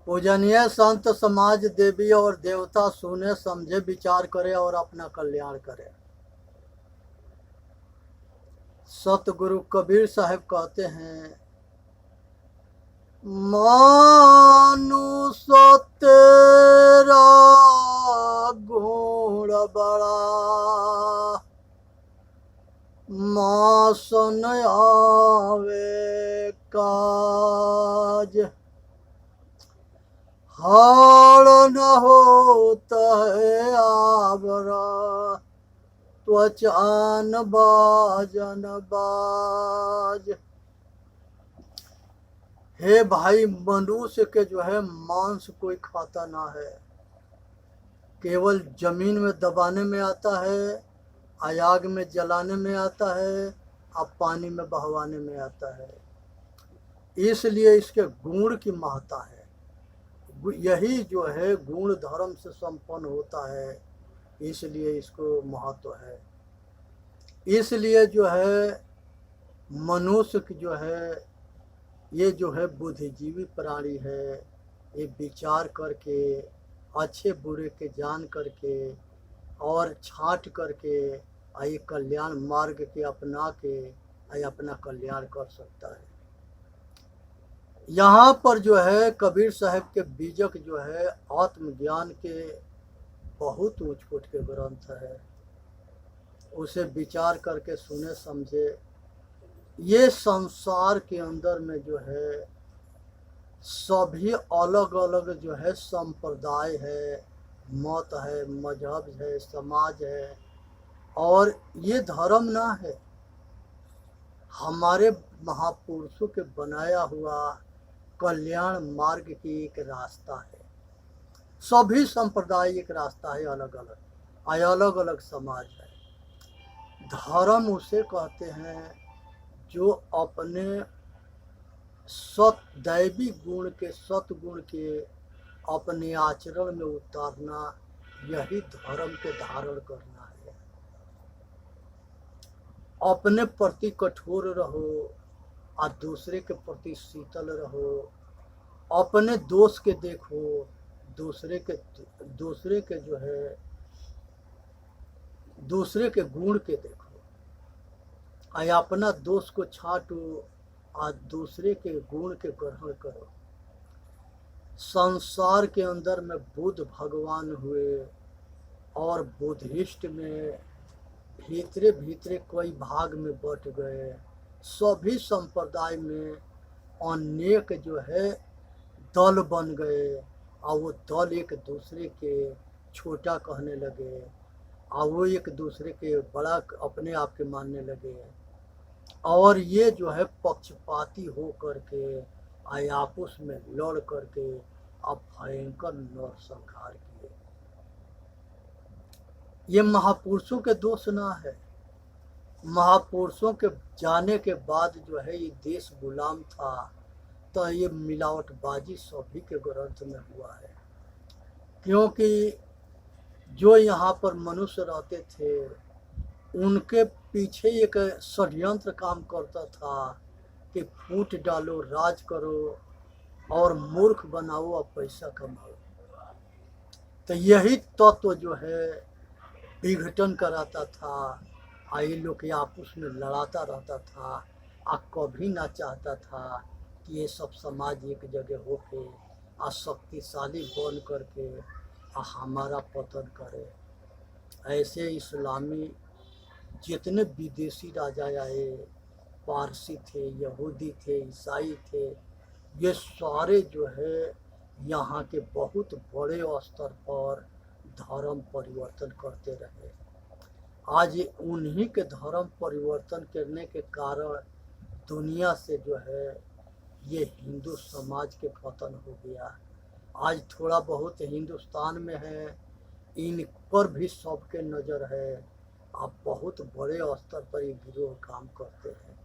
पूजनीय संत समाज देवी और देवता सुने समझे विचार करे और अपना कल्याण करे। सतगुरु कबीर साहब कहते हैं, मानुषो तेरा गुण बड़ा, मासन आवे काज, हाड़ न होता है आवरा, त्वचान बाजन बाज। हे भाई, मनुष्य के जो है मांस कोई खाता ना है, केवल जमीन में दबाने में आता है, आग में जलाने में आता है, अब पानी में बहवाने में आता है। इसलिए इसके गुण की महत्ता है। यही जो है गुण धर्म से संपन्न होता है, इसलिए इसको महत्व है। इसलिए जो है मनुष्य की जो है ये जो है बुद्धिजीवी प्राणी है, ये विचार करके अच्छे बुरे के जान करके और छांट करके ये कल्याण मार्ग के अपना के अपना कल्याण कर सकता है। यहाँ पर जो है कबीर साहब के बीजक जो है आत्मज्ञान के बहुत ऊंच कोट के ग्रंथ है, उसे विचार करके सुने समझे। ये संसार के अंदर में जो है सभी अलग अलग जो है संप्रदाय है, मत है, मजहब है, समाज है, और ये धर्म ना है, हमारे महापुरुषों के बनाया हुआ कल्याण मार्ग की एक रास्ता है। सभी संप्रदाय एक रास्ता है, अलग अलग अलग समाज है। धर्म उसे कहते हैं जो अपने दैवी गुण के, सतगुण के अपने आचरण में उतारना, यही धर्म के धारण करना है। अपने प्रति कठोर रहो और दूसरे के प्रति शीतल रहो, अपने दोष के देखो, दूसरे के जो है दूसरे के गुण के देखो, अपना दोष को छांटो और दूसरे के गुण के ग्रहण करो। संसार के अंदर में बुद्ध भगवान हुए और बुद्धिस्ट में भीतरे भीतरे कई भाग में बट गए। सभी संप्रदाय में अनेक जो है दल बन गए और वो दल एक दूसरे के छोटा कहने लगे और वो एक दूसरे के बड़ा अपने आप के मानने लगे, और ये जो है पक्षपाती हो करके आपस में लड़ करके अब भयंकर नरसंहार किए। ये महापुरुषों के दोष ना है। महापुरुषों के जाने के बाद जो है ये देश गुलाम था, तो ये मिलावटबाजी सभी के ग्रंथ में हुआ है। क्योंकि जो यहाँ पर मनुष्य रहते थे उनके पीछे एक षड्यंत्र काम करता था कि फूट डालो, राज करो और मूर्ख बनाओ और पैसा कमाओ। तो यही तत्व जो है विघटन कराता था, ये लोग आपस में लड़ाता रहता था, कभी ना चाहता था कि ये सब समाज एक जगह होके शक्तिशाली बन करके हमारा पतन करे। ऐसे इस्लामी जितने विदेशी राजा आए, पारसी थे, यहूदी थे, ईसाई थे, ये सारे जो है यहाँ के बहुत बड़े स्तर पर धर्म परिवर्तन करते रहे। आज उन्हीं के धर्म परिवर्तन करने के कारण दुनिया से जो है ये हिंदू समाज के पतन हो गया। आज थोड़ा बहुत हिंदुस्तान में है, इन पर भी सबके नज़र है, आप बहुत बड़े स्तर पर ये गिरोह काम करते हैं।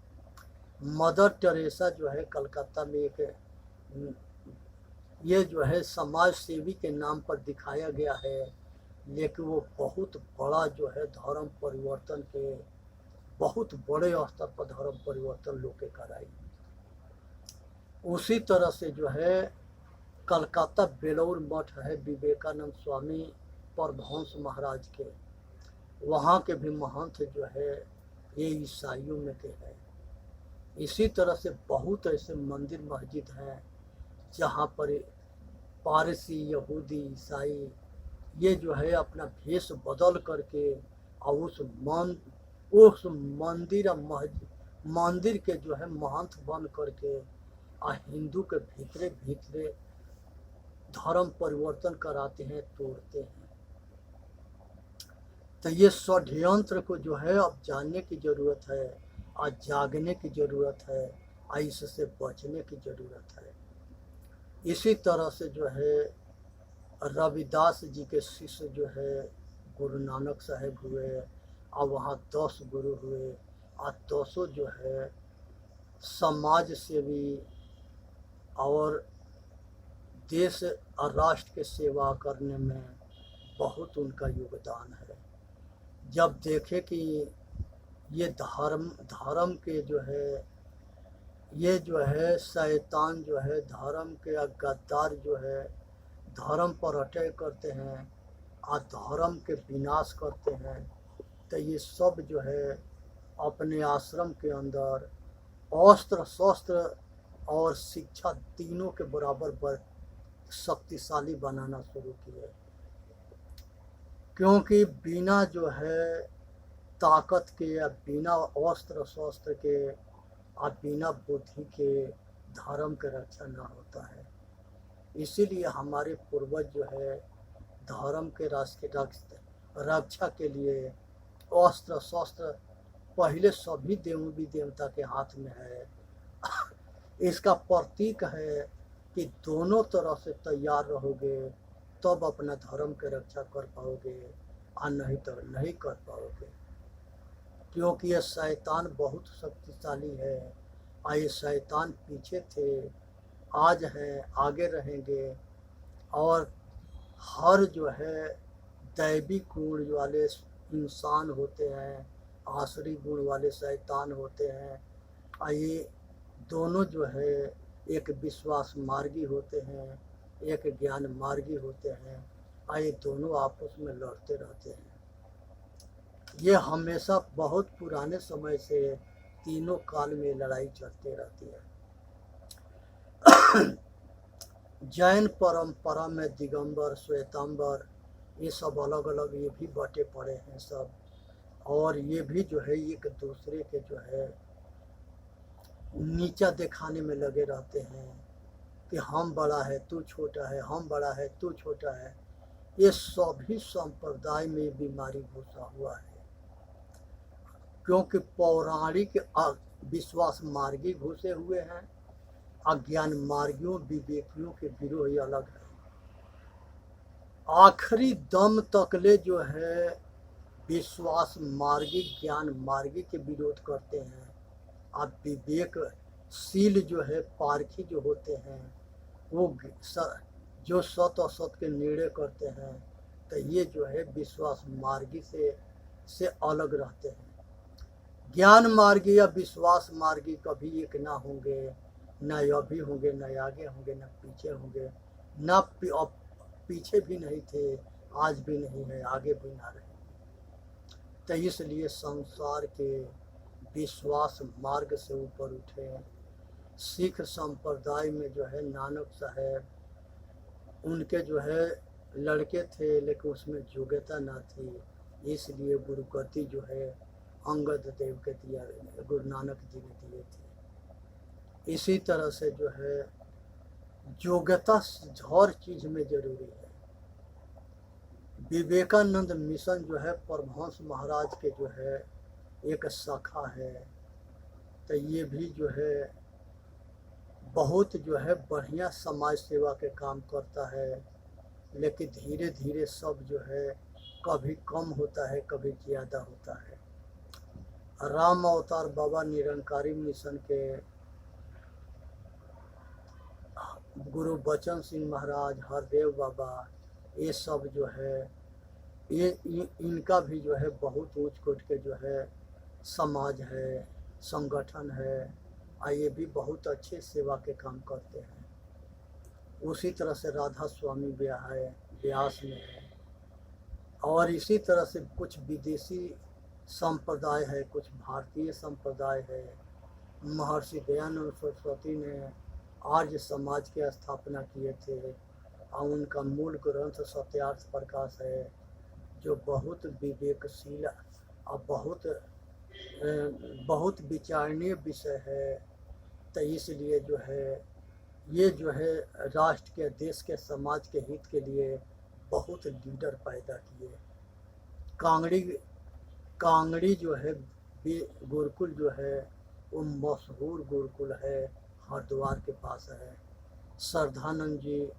मदर टेरेसा जो है कलकत्ता में एक ये जो है समाज सेवी के नाम पर दिखाया गया है, लेकिन वो बहुत बड़ा जो है धर्म परिवर्तन के बहुत बड़े स्तर पर धर्म परिवर्तन लोग के कराई। उसी तरह से जो है कलकत्ता बेलौर मठ है विवेकानंद स्वामी परमहंस महाराज के, वहाँ के भी महंत जो है ये ईसाइयों में के हैं। इसी तरह से बहुत ऐसे मंदिर मस्जिद हैं जहाँ पर पारसी, यहूदी, ईसाई ये जो है अपना भेष बदल करके और उस मंदिर के जो है महंत बन करके हिंदू के भीतरे भीतरे धर्म परिवर्तन कराते हैं, तोड़ते हैं। तो ये षड्यंत्र को जो है अब जानने की ज़रूरत है, आज जागने की ज़रूरत है, और इससे बचने की ज़रूरत है। इसी तरह से जो है रविदास जी के शिष्य जो है गुरु नानक साहेब हुए, और वहाँ 10 गुरु हुए, और 10 जो है समाज सेवी और देश और राष्ट्र के सेवा करने में बहुत उनका योगदान है। जब देखे कि ये धर्म के जो है ये जो है शैतान जो है धर्म के गद्दार जो है धर्म पर अटैक करते हैं और धर्म के विनाश करते हैं, तो ये सब जो है अपने आश्रम के अंदर अस्त्र शस्त्र और शिक्षा तीनों के बराबर शक्तिशाली बनाना शुरू किए। क्योंकि बिना जो है ताकत के या बिना अस्त्र शस्त्र के और बिना बुद्धि के धर्म के रक्षा न होता है। इसीलिए हमारे पूर्वज जो है धर्म के राष्ट्र की रक्षा के लिए अस्त्र शस्त्र पहले सभी देवी देवता के हाथ में है। इसका प्रतीक है कि दोनों तरह से तैयार रहोगे तब अपना धर्म के रक्षा कर पाओगे, और नहीं तो नहीं कर पाओगे। क्योंकि ये शैतान बहुत शक्तिशाली है, और ये शैतान पीछे थे, आज हैं, आगे रहेंगे। और हर जो है दैवी गुण वाले इंसान होते हैं, आसुरी गुण वाले शैतान होते हैं, और ये दोनों जो है एक विश्वास मार्गी होते हैं, एक ज्ञान मार्गी होते हैं, और ये दोनों आपस में लड़ते रहते हैं। ये हमेशा बहुत पुराने समय से तीनों काल में लड़ाई चलती रहती है। जैन परंपरा में दिगंबर, श्वेतांबर ये सब अलग अलग ये भी बटे पड़े हैं सब, और ये भी जो है एक दूसरे के जो है नीचा दिखाने में लगे रहते हैं कि हम बड़ा है तू छोटा है, हम बड़ा है तू छोटा है। ये सभी संप्रदाय में बीमारी घुसा हुआ है, क्योंकि पौराणिक विश्वास मार्गी घुसे हुए हैं, अज्ञान मार्गियों विवेकियों के विरोह ही अलग है। आखिरी दम तकले जो है विश्वास मार्गी ज्ञान मार्गी के विरोध करते हैं। अब विवेकशील जो है पारखी जो होते हैं वो जो सत असत के निर्णय करते हैं, तो ये जो है विश्वास मार्गी से अलग रहते हैं। ज्ञान मार्गी या विश्वास मार्गी कभी एक ना होंगे, न अभी होंगे, न आगे होंगे, न पीछे होंगे, न पीछे भी नहीं थे, आज भी नहीं है, आगे भी ना रहेंगे। तो इसलिए संसार के विश्वास मार्ग से ऊपर उठे। सिख संप्रदाय में जो है नानक साहेब उनके जो है लड़के थे, लेकिन उसमें योग्यता ना थी, इसलिए गुरुगति जो है अंगद देव के दिया, गुरु नानक जी ने दिए थे। इसी तरह से जो है योग्यता हर चीज़ में जरूरी है। विवेकानंद मिशन जो है परमहंस महाराज के जो है एक शाखा है, तो ये भी जो है बहुत जो है बढ़िया समाज सेवा के काम करता है, लेकिन धीरे धीरे सब जो है कभी कम होता है, कभी ज़्यादा होता है। राम अवतार बाबा निरंकारी मिशन के गुरु बचन सिंह महाराज, हरदेव बाबा, ये सब जो है इनका भी जो है बहुत ऊंच कोट के जो है समाज है, संगठन है, और ये भी बहुत अच्छे सेवा के काम करते हैं। उसी तरह से राधा स्वामी व्यास में है, और इसी तरह से कुछ विदेशी संप्रदाय है, कुछ भारतीय संप्रदाय है। महर्षि दयानंद सरस्वती ने आर्य समाज की स्थापना किए थे, और उनका मूल ग्रंथ सत्यार्थ प्रकाश है, जो बहुत विवेकशील और बहुत विचारणीय विषय है। तो इसलिए जो है ये जो है राष्ट्र के, देश के, समाज के हित के लिए बहुत लीडर पैदा किए। कांगड़ी जो है गुरुकुल जो है वो मशहूर गुरुकुल है, हरिद्वार के पास है। श्रद्धानंद जी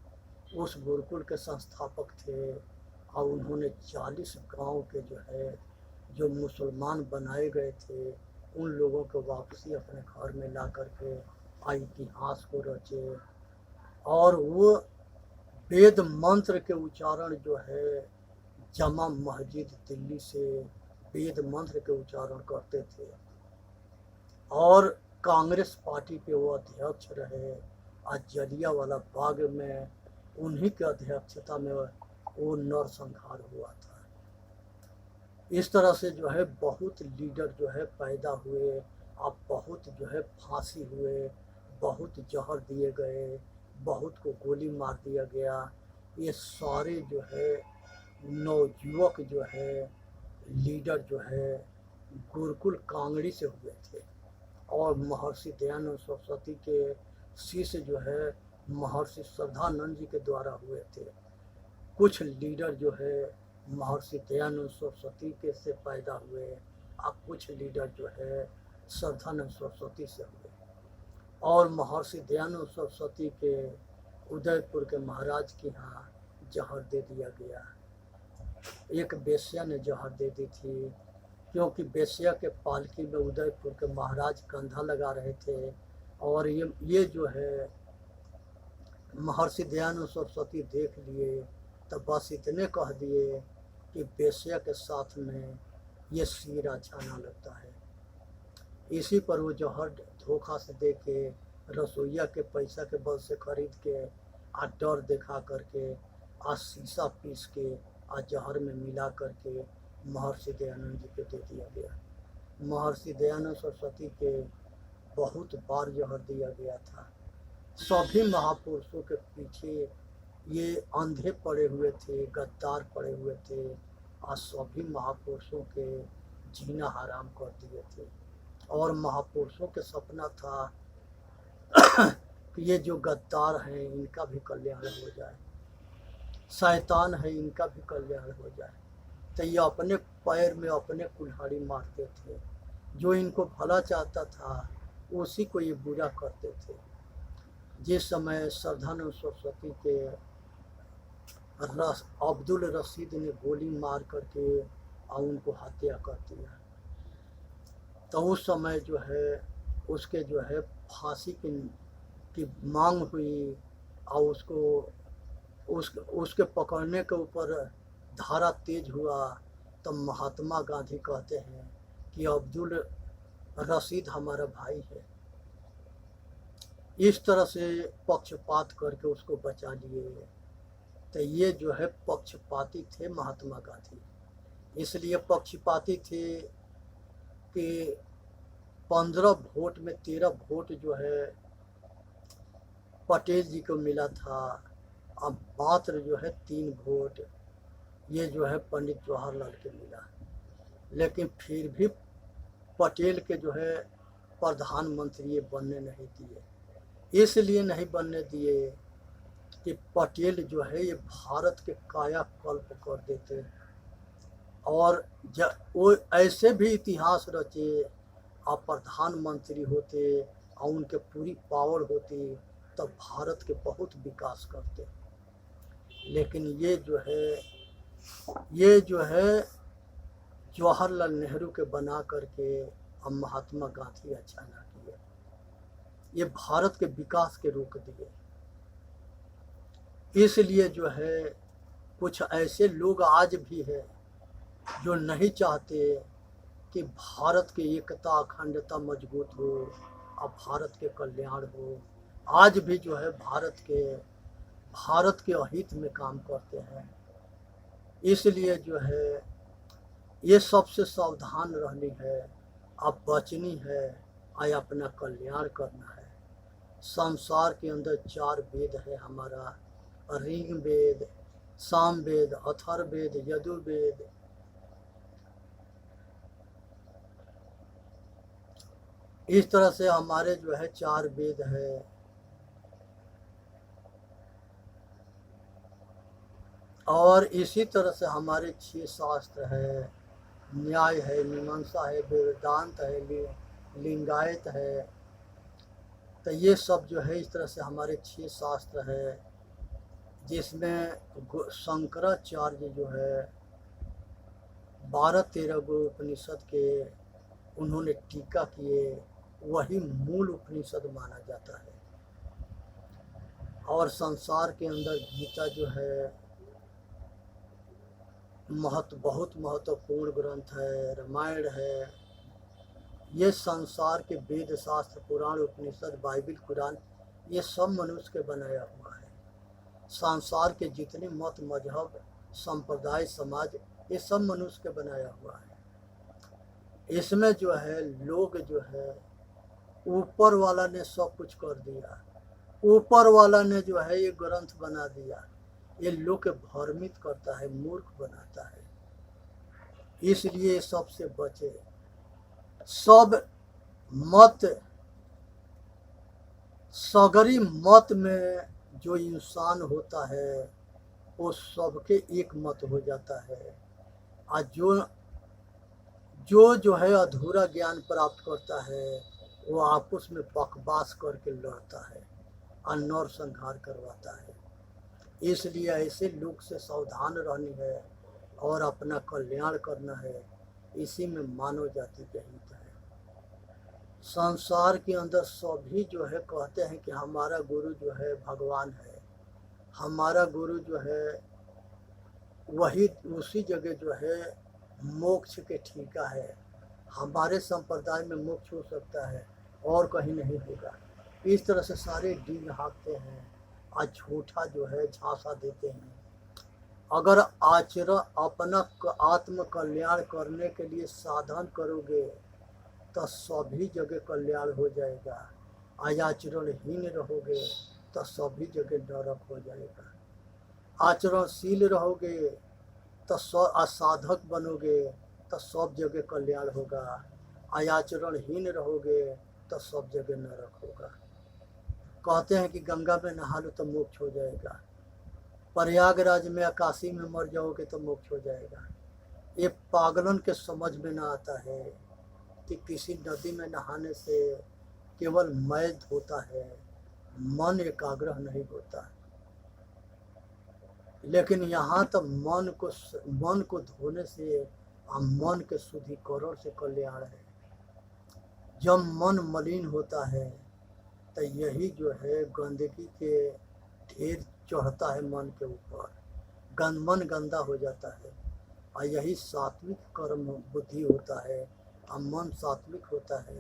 उस गुरुकुल के संस्थापक थे, और उन्होंने 40 गांव के जो मुसलमान बनाए गए थे उन लोगों को वापसी अपने घर में ला करके इतिहास को रचे। और वो वेद मंत्र के उच्चारण जो है जमा मस्जिद दिल्ली से वेद मंत्र के उच्चारण करते थे, और कांग्रेस पार्टी के वो अध्यक्ष रहे। आज जलियांवाला बाग में उन्हीं के अध्यक्षता में वो नरसंहार हुआ था। इस तरह से जो है बहुत लीडर जो है पैदा हुए, अब बहुत जो है फांसी हुए, बहुत जहर दिए गए, बहुत को गोली मार दिया गया। ये सारे जो है नवयुवक जो है लीडर जो है गुरुकुल कांगड़ी से हुए थे, और महर्षि दयानंद सरस्वती के शिष्य जो है महर्षि श्रद्धानंद जी के द्वारा हुए थे। कुछ लीडर जो है महर्षि दयानंद सरस्वती के से पैदा हुए, और कुछ लीडर जो है श्रद्धानंद सरस्वती से हुए। और महर्षि दयानंद सरस्वती के उदयपुर के महाराज के यहाँ जहर दे दिया गया। एक बेश्या ने जहर दे दी थी, क्योंकि बेश्या के पालकी में उदयपुर के महाराज कंधा लगा रहे थे, और ये जो है महर्षि दयानंद सरस्वती देख लिए, तब बस इतने कह दिए कि बेश्या के साथ में ये शीरा अच्छा ना लगता है। इसी पर वो जहर धोखा से दे के रसोईया के पैसा के बल से खरीद के आ डर दिखा करके आ शीशा पीस के आ जहर में मिला करके महर्षि दयानंद जी को दे दिया गया। महर्षि दयानंद सरस्वती के बहुत बार जहर दिया गया था। सभी महापुरुषों के पीछे ये अंधे पड़े हुए थे, गद्दार पड़े हुए थे, और सभी महापुरुषों के जीना हराम कर दिए थे। और महापुरुषों के सपना था कि ये जो गद्दार हैं इनका भी कल्याण हो जाए, शैतान है इनका भी कल्याण हो जाए। तो ये अपने पैर में अपने कुल्हाड़ी मारते थे, जो इनको भला चाहता था उसी को ये बुरा करते थे। जिस समय श्रद्धानंद सरस्वती के अब्दुल रशीद ने गोली मार करके और उनको हत्या कर दिया, तो उस समय जो है उसके जो है फांसी की मांग हुई, और उसके पकड़ने के ऊपर धारा तेज हुआ। तो महात्मा गांधी कहते हैं कि अब्दुल रशीद हमारा भाई है। इस तरह से पक्षपात करके उसको बचा लिए। तो ये जो है पक्षपाती थे महात्मा गांधी। इसलिए पक्षपाती थे कि 15 वोट में 13 वोट जो है पटेल जी को मिला था, अब मात्र जो है 3 वोट ये जो है पंडित जवाहरलाल के मिला। लेकिन फिर भी पटेल के जो है प्रधानमंत्री ये बनने नहीं दिए। इसलिए नहीं बनने दिए कि पटेल जो है ये भारत के कायाकल्प कर देते, और वो ऐसे भी इतिहास रचे, आप प्रधानमंत्री होते और उनके पूरी पावर होती तब भारत के बहुत विकास करते। लेकिन ये जो है जवाहरलाल नेहरू के बना करके अब महात्मा गांधी अच्छा ना किए, ये भारत के विकास के रोक दिए। इसलिए जो है कुछ ऐसे लोग आज भी है जो नहीं चाहते कि भारत की एकता अखंडता मजबूत हो और भारत के कल्याण हो। आज भी जो है भारत के भारत के अहित में काम करते हैं। इसलिए जो है ये सबसे सावधान रहनी है, अब बचनी है, आय अपना कल्याण करना है। संसार के अंदर 4 वेद है हमारा, ऋग वेद, साम वेद, अथर्ववेद, यजुर्वेद। इस तरह से हमारे जो है 4 वेद है। और इसी तरह से हमारे 6 शास्त्र है, न्याय है, मीमांसा है, वेदांत है, लिंगायत है। तो ये सब जो है इस तरह से हमारे 6 शास्त्र है, जिसमें शंकराचार्य जो है 12-13 गो उपनिषद के उन्होंने टीका किए, वही मूल उपनिषद माना जाता है। और संसार के अंदर गीता जो है बहुत महत्वपूर्ण ग्रंथ है, रामायण है। ये संसार के वेद, शास्त्र, पुराण, उपनिषद, बाइबिल, कुरान, ये सब मनुष्य के बनाया हुआ है। संसार के जितने मत, मजहब, संप्रदाय, समाज, ये सब मनुष्य के बनाया हुआ है। इसमें जो है लोग जो है ऊपर वाला ने सब कुछ कर दिया, ऊपर वाला ने जो है ये ग्रंथ बना दिया, ये लोग के भ्रमित करता है, मूर्ख बनाता है। इसलिए सबसे बचे। सब मत, सगरी मत में जो इंसान होता है वो सबके एक मत हो जाता है। और जो है अधूरा ज्ञान प्राप्त करता है वो आपस में बकवास करके लड़ता है और नरसंहार करवाता है। इसलिए ऐसे लोग से सावधान रहनी है और अपना कल्याण करना है। इसी में मानव जाति के हित है। संसार के अंदर सभी जो है कहते हैं कि हमारा गुरु जो है भगवान है, हमारा गुरु जो है वही उसी जगह जो है मोक्ष के ठीका है। हमारे संप्रदाय में मोक्ष हो सकता है और कहीं नहीं होगा। इस तरह से सारे डींग हाँकते हैं और झूठा जो है झांसा देते हैं। अगर आचरण अपना आत्म कल्याण करने के लिए साधन करोगे तो सभी जगह कल्याण हो जाएगा। आचरणहीन रहोगे तो सभी जगह नरक हो जाएगा। आचरणशील रहोगे तो असाधक बनोगे तो सब जगह कल्याण होगा। आचरणहीन रहोगे तो सब जगह नरक होगा। कहते हैं कि गंगा में नहा लो तो मोक्ष हो जाएगा, प्रयागराज में काशी में मर जाओगे तो मोक्ष हो जाएगा। ये पागलन के समझ में ना आता है कि किसी नदी में नहाने से केवल मैल होता है, मन एकाग्र नहीं होता। लेकिन यहाँ तो मन को धोने से और मन के शुद्धिकरण से कल्याण है। जब मन मलिन होता है तो यही जो है गंदगी के ढेर चढ़ता है मन के ऊपर, मन गंदा हो जाता है। और यही सात्विक कर्म बुद्धि होता है और मन सात्विक होता है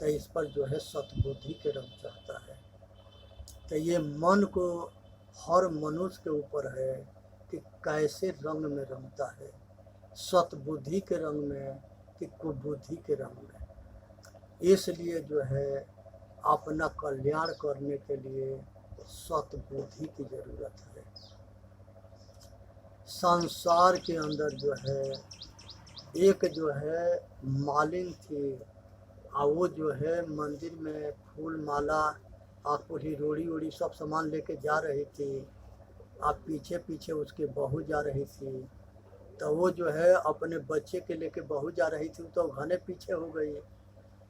तो इस पर जो है सतबुद्धि के रंग चढ़ता है। तो ये मन को हर मनुष्य के ऊपर है कि कैसे रंग में रंगता है, सतबुद्धि के रंग में कि कुबुद्धि के रंग में। इसलिए जो है अपना कल्याण करने के लिए सतबुद्धि की जरूरत है। संसार के अंदर जो है एक जो है मालिन थी और वो जो है मंदिर में फूल माला और पूरी रोड़ी वोड़ी सब सामान लेके जा रही थी। आप पीछे पीछे उसके बहू जा रही थी। तो वो जो है अपने बच्चे के लेके बहू जा रही थी तो घने पीछे हो गई।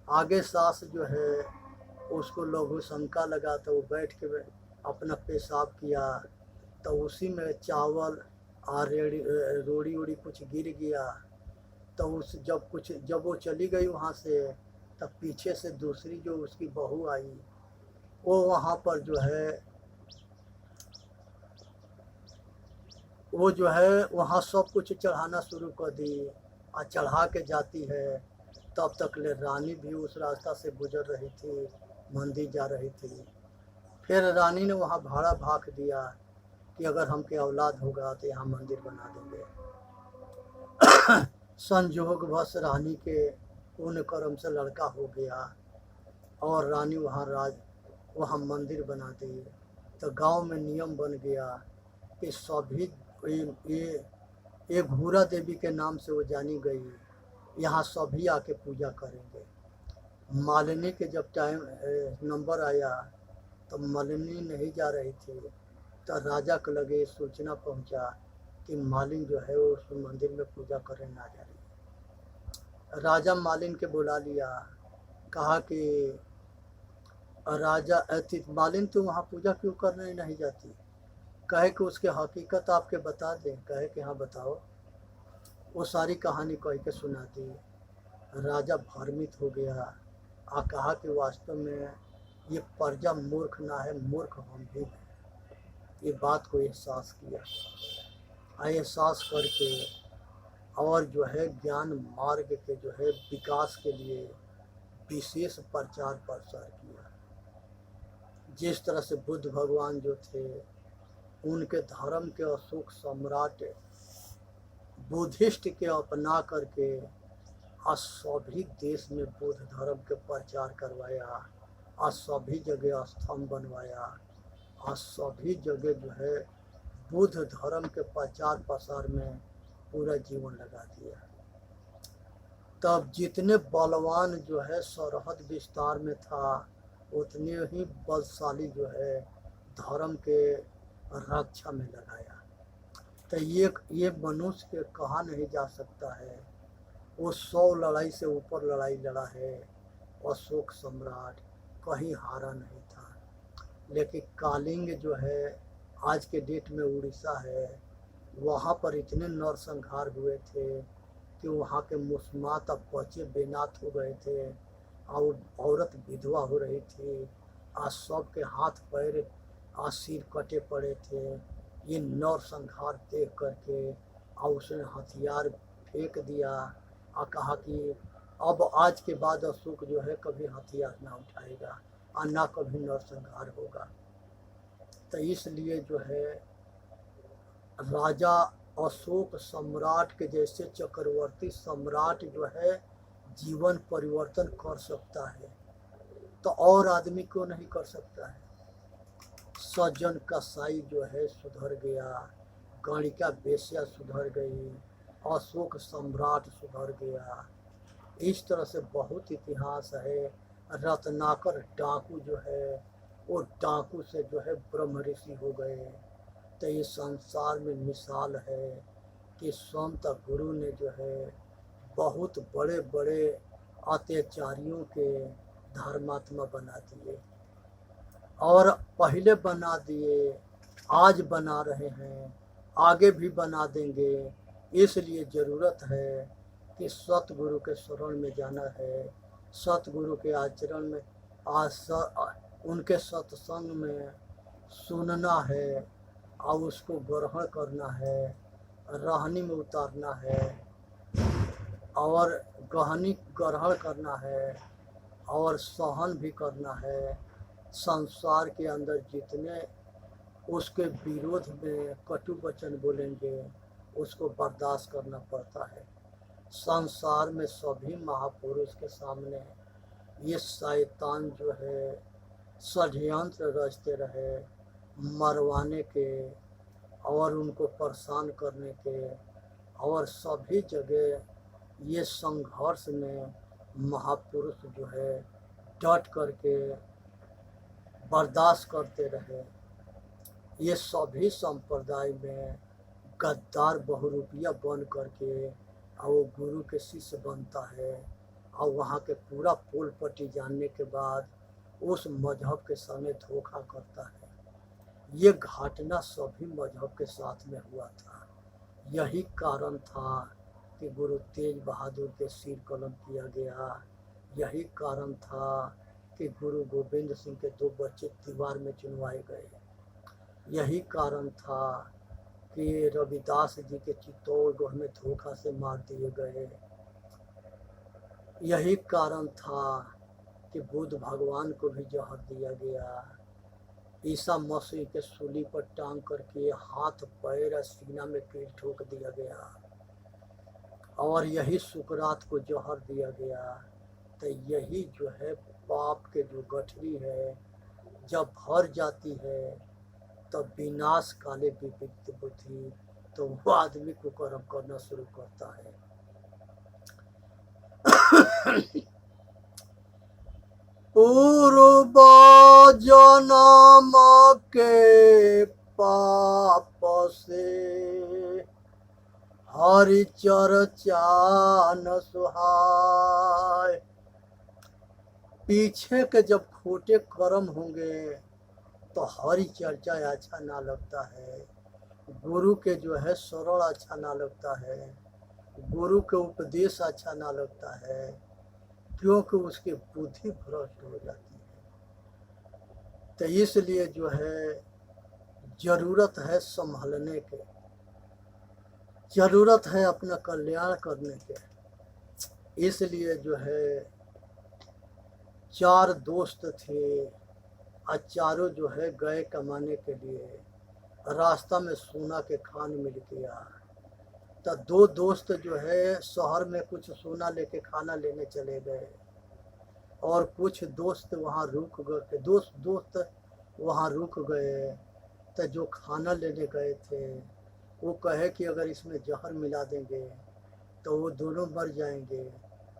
आगे सास जो है उसको लघु शंका लगा तो वो बैठ के अपना पेशाब किया तो उसी में चावल और रोड़ी वोड़ी कुछ गिर गया। तो जब वो चली गई वहाँ से तब पीछे से दूसरी जो उसकी बहू आई वो वहाँ पर जो है वहाँ सब कुछ चढ़ाना शुरू कर दी और चढ़ा के जाती है। तब तक ले रानी भी उस रास्ता से गुजर रही थी, मंदिर जा रही थी। फिर रानी ने वहाँ भाड़ा भाग दिया कि अगर हमके औलाद होगा तो यहाँ मंदिर बना देंगे। संजोगवश रानी के पुण्य कर्म से लड़का हो गया और रानी वहाँ मंदिर बना दी। तो गांव में नियम बन गया कि सभी ये घूरा देवी के नाम से वो जानी गई, यहाँ सभी आके पूजा करेंगे। मालिनी के जब टाइम नंबर आया तो मालिनी नहीं जा रही थी, तो राजा को लगे सूचना पहुंचा कि मालिन जो है वो उस मंदिर में पूजा करने ना जा रही। राजा मालिन के बुला लिया, कहा कि राजा मालिन तो वहाँ पूजा क्यों करने नहीं जाती? कहे कि उसके हकीकत आपके बता दें। कहे कि हाँ बताओ। वो सारी कहानी कह के सुना दी। राजा भ्रमित हो गया और कहा कि वास्तव में ये प्रजा मूर्ख ना है, मूर्ख हम भी हैं। ये बात को एहसास किया, एहसास करके और जो है ज्ञान मार्ग के जो है विकास के लिए विशेष प्रचार प्रसार किया। जिस तरह से बुद्ध भगवान जो थे, उनके धर्म के अशोक सम्राट बुद्धिस्ट के अपना करके आज सभी देश में बुद्ध धर्म के प्रचार करवाया, आज सभी जगह स्तंभ बनवाया, आज सभी जगह जो है बुद्ध धर्म के प्रचार प्रसार में पूरा जीवन लगा दिया। तब जितने बलवान जो है सरहद विस्तार में था, उतने ही बलशाली जो है धर्म के रक्षा में लगाया। तो ये मनुष्य के कहा नहीं जा सकता है। वो 100 लड़ाई से ऊपर लड़ाई लड़ा है, अशोक सम्राट कहीं हारा नहीं था। लेकिन कालिंग जो है आज के डेट में उड़ीसा है, वहाँ पर इतने नरसंहार हुए थे कि वहाँ के मुस्मात अब बच्चे बेनाथ हो गए थे और औरत विधवा हो रही थी, आज सब के हाथ पैर आज सिर कटे पड़े थे। ये नरसंहार देख करके और उसने हथियार फेंक दिया और कहा कि अब आज के बाद अशोक जो है कभी हथियार ना उठाएगा और ना कभी नरसंहार होगा। तो इसलिए जो है राजा अशोक सम्राट के जैसे चक्रवर्ती सम्राट जो है जीवन परिवर्तन कर सकता है, तो और आदमी क्यों नहीं कर सकता है। सज्जन कसाई जो है सुधर गया, गणिका बेश्या सुधर गई, अशोक सम्राट सुधर गया। इस तरह से बहुत इतिहास है। रत्नाकर डाकू जो है वो डाकू से जो है ब्रह्म ऋषि हो गए। तो ये संसार में मिसाल है कि संत गुरु ने जो है बहुत बड़े बड़े अत्याचारियों के धर्मात्मा बना दिए और पहले बना दिए, आज बना रहे हैं, आगे भी बना देंगे। इसलिए ज़रूरत है कि सतगुरु के शरण में जाना है, सतगुरु के आचरण में उनके सत्संग में सुनना है और उसको ग्रहण करना है, रहनी में उतारना है और गहनी ग्रहण करना है और सहन भी करना है। संसार के अंदर जितने उसके विरोध में कटु वचन बोलेंगे उसको बर्दाश्त करना पड़ता है। संसार में सभी महापुरुष के सामने ये शैतान जो है षड्यंत्र रचते रहे मरवाने के और उनको परेशान करने के, और सभी जगह ये संघर्ष में महापुरुष जो है डट करके बर्दाश्त करते रहे। ये सभी संप्रदाय में गद्दार बहुरूपिया बन करके और वो गुरु के शिष्य बनता है और वहाँ के पूरा पोल पट्टी जानने के बाद उस मजहब के समय धोखा करता है। ये घटना सभी मजहब के साथ में हुआ था। यही कारण था कि गुरु तेज बहादुर के सिर कलम किया गया। यही कारण था कि गुरु गोविंद सिंह के 2 बच्चे दीवार में चुनवाए गए। यही कारण था कि रविदास जी के चित्तौड़गढ़ में धोखा से मार दिए गए। यही कारण था कि बुद्ध भगवान को भी जहर दिया गया। ईसा मसीह के सूली पर टांग करके हाथ पैर और सीना में कील ठोक दिया गया और यही सुकरात को जहर दिया गया। तो यही जो है पाप के जो गठरी है जब भर जाती है तब विनाश काले विपरीत बुद्धि, तो वो आदमी को कर्म करना शुरू करता है। पूर्व जन्म के पाप से हरि चर्चा न सुहाय। पीछे के जब खोटे कर्म होंगे तो हरि चर्चा अच्छा ना लगता है, गुरु के जो है सरल अच्छा ना लगता है, गुरु के उपदेश अच्छा ना लगता है, क्योंकि उसकी बुद्धि भ्रष्ट हो जाती है। तो इसलिए जो है जरूरत है संभलने के, जरूरत है अपना कल्याण करने के। इसलिए जो है 4 दोस्त थे और चारों जो है गए कमाने के लिए। रास्ता में सोना के खान मिल गया तो 2 दोस्त जो है शहर में कुछ सोना लेके खाना लेने चले गए और कुछ दोस्त वहाँ रुक गए, दोस्त वहाँ रुक गए। तो जो खाना लेने गए थे वो कहे कि अगर इसमें जहर मिला देंगे तो वो दोनों मर जाएंगे,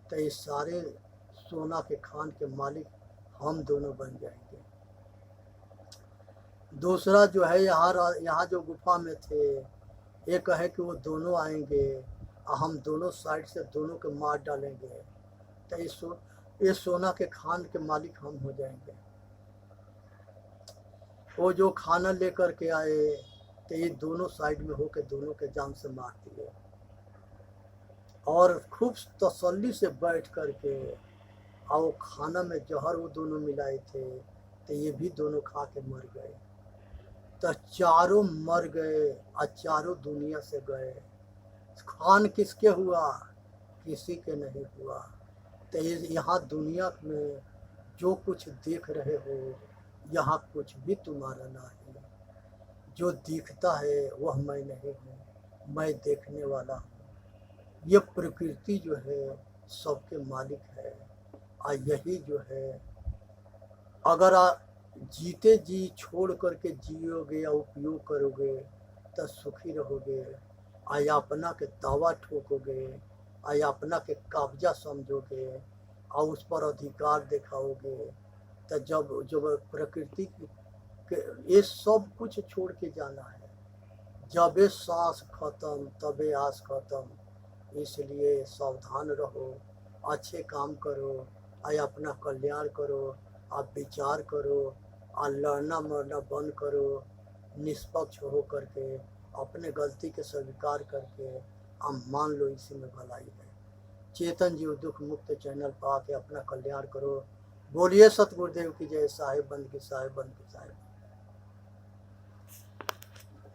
तो इस सारे सोना के खान के मालिक हम दोनों बन जाएंगे। दूसरा जो है यहाँ जो गुफा में थे ये कहे कि वो दोनों आएंगे और हम दोनों साइड से दोनों को मार डालेंगे, तो ये सोना के खान के मालिक हम हो जाएंगे। वो जो खाना लेकर के आए तो ये दोनों साइड में होकर दोनों के जान से मार दिए और खूब तसल्ली से बैठ करके और वो खाना में जहर वो दोनों मिलाए थे तो ये भी दोनों खा के मर गए। तो चारों मर गए और चारों दुनिया से गए। खान किसके हुआ? किसी के नहीं हुआ। तो यहाँ दुनिया में जो कुछ देख रहे हो यहाँ कुछ भी तुम्हारा नहीं। जो दिखता है वह मैं नहीं हूँ, मैं देखने वाला हूँ। ये प्रकृति जो है सबके मालिक है और यही जो है अगर जीते जी छोड़ करके जियोगे या उपयोग करोगे तो सुखी रहोगे। या अपना के दावा ठोकोगे या अपना के कब्जा समझोगे और उस पर अधिकार दिखाओगे तो जब प्रकृति के ये सब कुछ छोड़ के जाना है। जब ये सांस खत्म तबे आस खत्म। इसलिए सावधान रहो, अच्छे काम करो और अपना कल्याण करो, आप विचार करो और लड़ना मरना बंद करो। निष्पक्ष हो करके अपने गलती के स्वीकार करके आप मान लो इसी में भलाई है। चेतन जीव दुख मुक्त चैनल पर आके अपना कल्याण करो। बोलिए सतगुरुदेव की जय। साहेब बंद की साहेब बंद की साहेब।